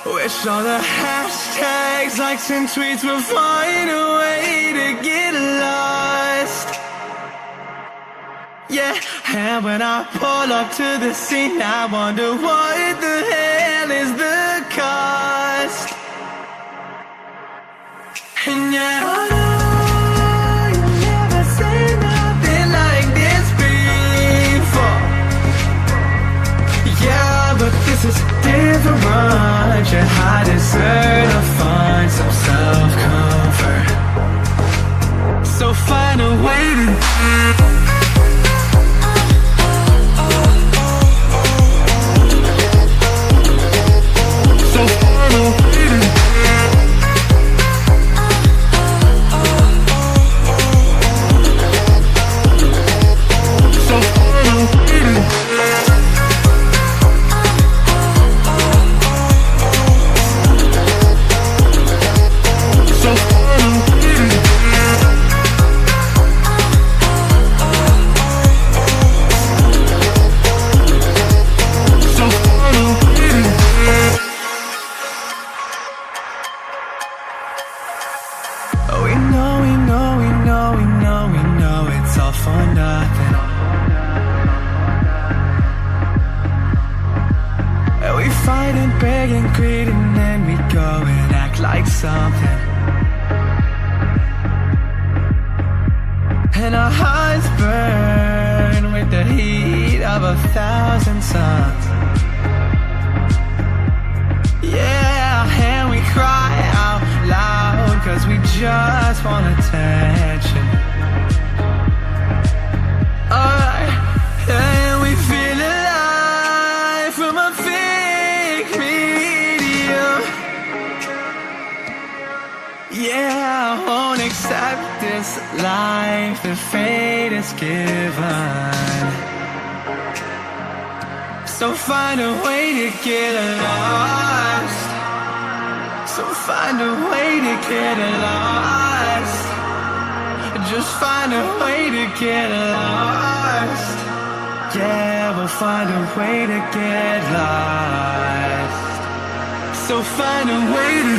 Wish all the hashtags, likes and tweets will find a way to get lost. Yeah, and when I pull up to the scene, I wonder what the hell is the cost. And yeah, I know you've never seen nothing like this before. Yeah, but this is different. Yeah, I deserve to find some self-comfort. So find a way to something, and our hearts burn with the heat of 1,000 suns. Yeah, and we cry out loud 'cause we just want attention. And we feel alive from a fake medium. Yeah, I won't accept this life that fate is given. So find a way to get lost. So find a way to get lost. Just find a way to get lost. Yeah, we'll find a way to get lost. So find a way to